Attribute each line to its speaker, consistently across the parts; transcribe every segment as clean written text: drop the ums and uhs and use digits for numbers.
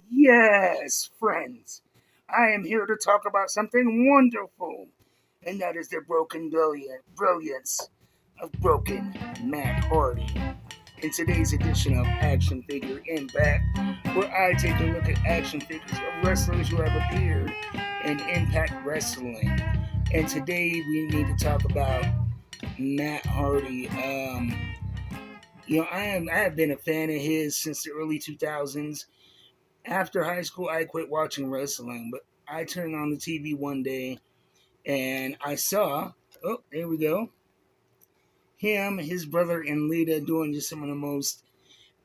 Speaker 1: Yes, friends, I am here to talk about something wonderful, and that is the brilliance of Broken Matt Hardy. In today's edition of Action Figure Impact, where I take a look at action figures of wrestlers who have appeared in Impact Wrestling. And today we need to talk about Matt Hardy. I have been a fan of his since the early 2000s. After high school, I quit watching wrestling, but I turned on the TV one day and I saw, oh, there we go, him, his brother, and Lita doing just some of the most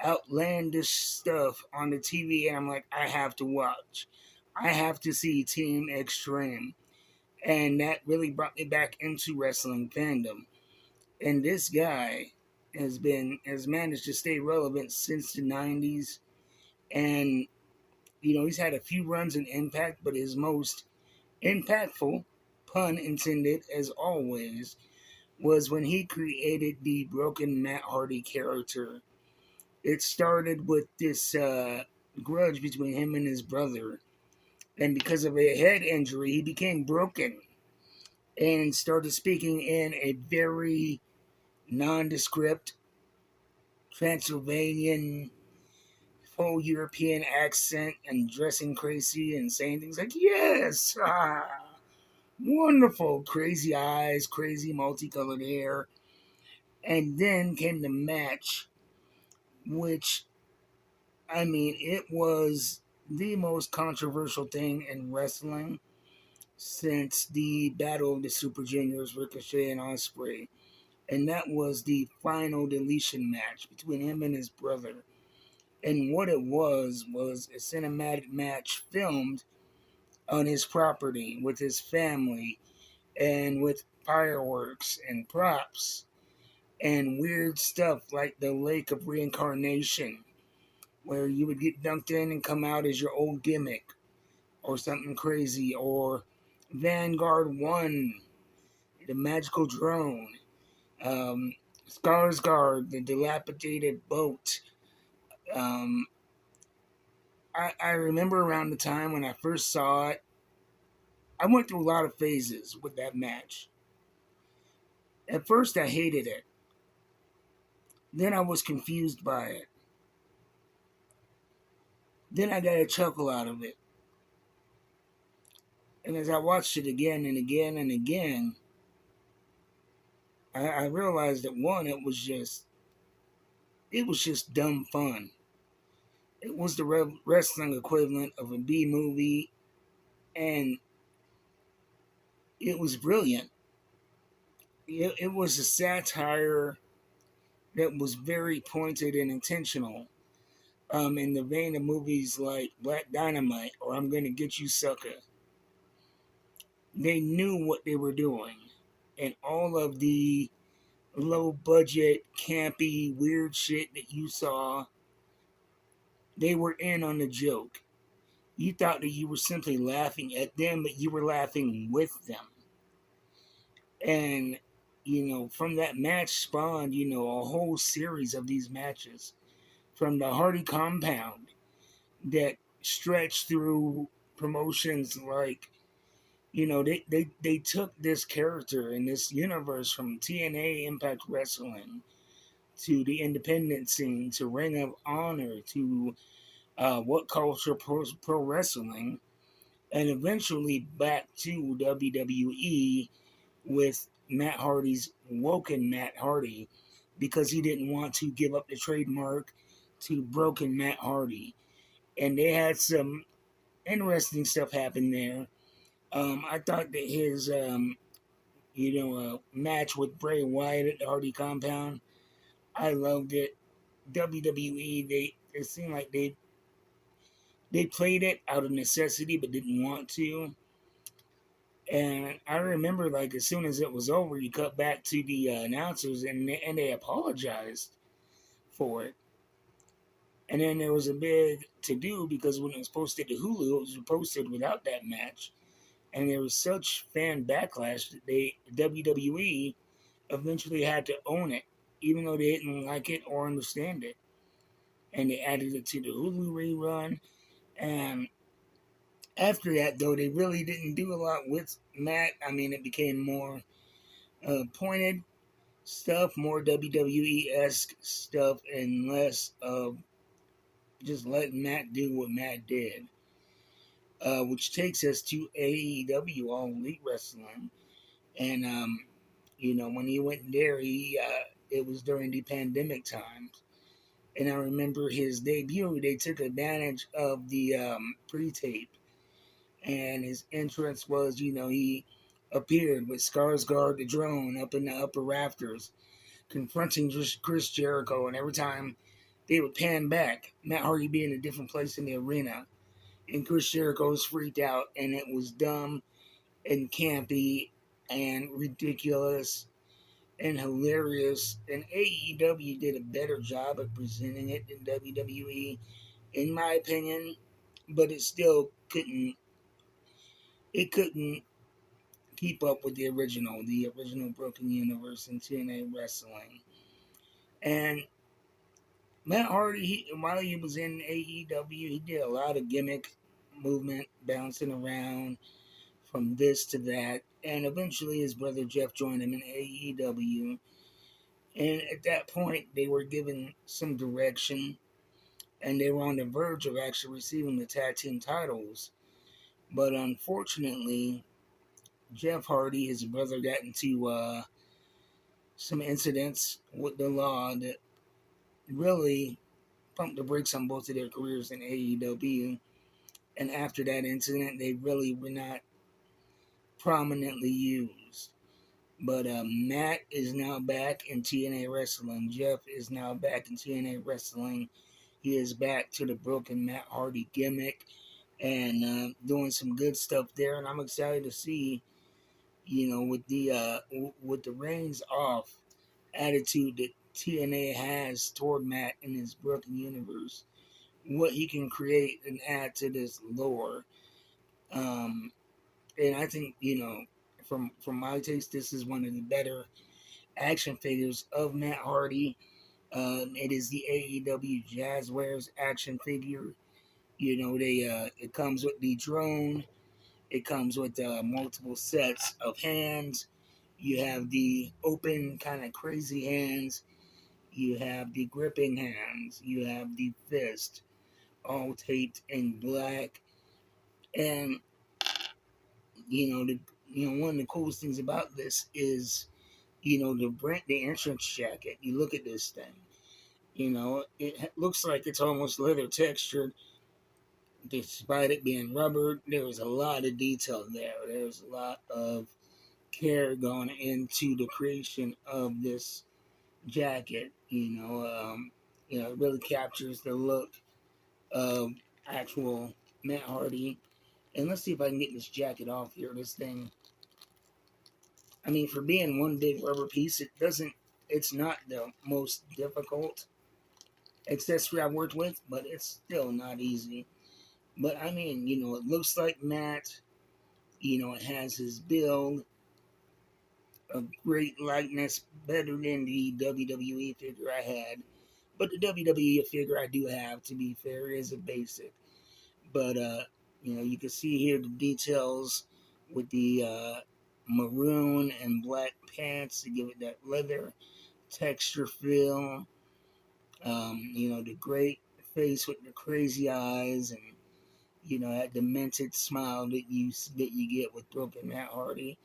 Speaker 1: outlandish stuff on the TV. And I'm like, I have to watch. I have to see Team Extreme. And that really brought me back into wrestling fandom. And this guy has managed to stay relevant since the 90s. And he's had a few runs in Impact, but his most impactful, pun intended, as always, was when he created the Broken Matt Hardy character. It started with this grudge between him and his brother, and because of a head injury, he became broken and started speaking in a very nondescript Transylvanian full European accent and dressing crazy and saying things like, yes, wonderful, crazy eyes, crazy multicolored hair. And then came the match, which, I mean, it was the most controversial thing in wrestling since the Battle of the Super Juniors, Ricochet and Ospreay. And that was the final deletion match between him and his brother. And what it was a cinematic match filmed on his property with his family and with fireworks and props and weird stuff like the Lake of Reincarnation, where you would get dunked in and come out as your old gimmick or something crazy, or Vanguard 1, the magical drone, um, Skarsgård, the dilapidated boat. Um, I remember around the time when I first saw it, I went through a lot of phases with that match. At first, I hated it. Then I was confused by it. Then I got a chuckle out of it. And as I watched it again and again and again, I realized that one, it was just dumb fun. It was the wrestling equivalent of a B movie, and it was brilliant. It was a satire that was very pointed and intentional, in the vein of movies like Black Dynamite or I'm Gonna Get You Sucker. They knew what they were doing, and all of the low budget, campy, weird shit that you saw, they were in on the joke. You thought that you were simply laughing at them, but you were laughing with them. And, from that match spawned, a whole series of these matches from the Hardy compound that stretched through promotions like, they took this character in this universe from TNA Impact Wrestling to the independent scene to Ring of Honor to What Culture Pro Wrestling, and eventually back to WWE with Matt Hardy's Woken Matt Hardy because he didn't want to give up the trademark to Broken Matt Hardy. And they had some interesting stuff happen there. I thought that his, match with Bray Wyatt at the Hardy compound, I loved it. WWE, it seemed like they played it out of necessity but didn't want to. And I remember, like, as soon as it was over, you cut back to the announcers and they apologized for it. And then there was a big to do because when it was posted to Hulu, it was posted without that match. And there was such fan backlash that WWE eventually had to own it, even though they didn't like it or understand it. And they added it to the Hulu rerun. And after that, though, they really didn't do a lot with Matt. I mean, it became more pointed stuff, more WWE-esque stuff, and less of just letting Matt do what Matt did. Which takes us to AEW, All Elite Wrestling. And, when he went there, it was during the pandemic times. And I remember his debut, they took advantage of the pre-tape. And his entrance was, he appeared with Skarsgård the drone up in the upper rafters, confronting Chris Jericho. And every time they would pan back, Matt Hardy be in a different place in the arena. And Chris Jericho was freaked out, and it was dumb and campy and ridiculous and hilarious. And AEW did a better job of presenting it than WWE, in my opinion. But it still couldn't. It couldn't keep up with the original Broken Universe in TNA Wrestling. And Matt Hardy, while he was in AEW, he did a lot of gimmick movement, bouncing around from this to that. And eventually his brother Jeff joined him in AEW. And at that point, they were given some direction. And they were on the verge of actually receiving the tag team titles. But unfortunately, Jeff Hardy, his brother, got into some incidents with the law that really pumped the brakes on both of their careers in AEW. And after that incident, they really were not prominently used. But Matt is now back in TNA Wrestling. Jeff is now back in TNA Wrestling. He is back to the broken Matt Hardy gimmick and doing some good stuff there. And I'm excited to see, with the reins off attitude that TNA has toward Matt in his broken universe, what he can create and add to this lore. And I think, from my taste, this is one of the better action figures of Matt Hardy. It is the AEW Jazzwares action figure. It comes with the drone. It comes with multiple sets of hands. You have the open, kind of crazy hands. You have the gripping hands. You have the fist, all taped in black. And one of the coolest things about this is, the entrance jacket. You look at this thing. It looks like it's almost leather textured, despite it being rubber. There's a lot of detail there. There's a lot of care going into the creation of this jacket. It really captures the look of actual Matt Hardy. And let's see if I can get this jacket off here. This thing, I mean, for being one big rubber piece, it's not the most difficult accessory I've worked with, but it's still not easy. But I mean, it looks like Matt. It has his build, a great likeness, better than the WWE figure I had. But the WWE figure I do have, to be fair, is a basic. But you can see here the details with the maroon and black pants to give it that leather texture feel. The great face with the crazy eyes and that demented smile that you get with broken Matt Hardy.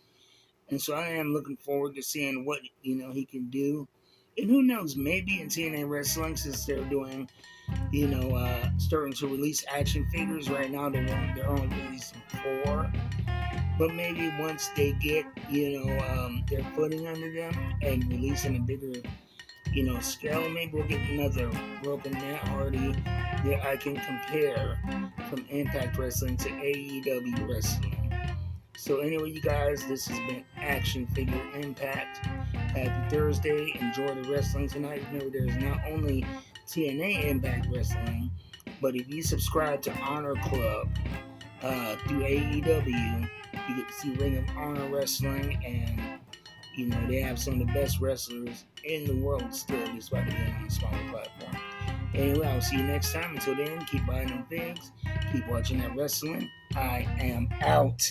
Speaker 1: And so I am looking forward to seeing what he can do. And who knows, maybe in TNA Wrestling, since they're doing, starting to release action figures right now, they're only releasing 4. But maybe once they get, their footing under them and releasing a bigger, scale, maybe we'll get another broken Matt Hardy that I can compare from Impact Wrestling to AEW Wrestling. So anyway, you guys, this has been Action Figure Impact. Happy Thursday. Enjoy the wrestling tonight. Remember, there's not only TNA Impact Wrestling, but if you subscribe to Honor Club through AEW, you get to see Ring of Honor Wrestling, and they have some of the best wrestlers in the world still, despite being on a smaller platform. Anyway, I'll see you next time. Until then, keep buying them figs. Keep watching that wrestling. I am out.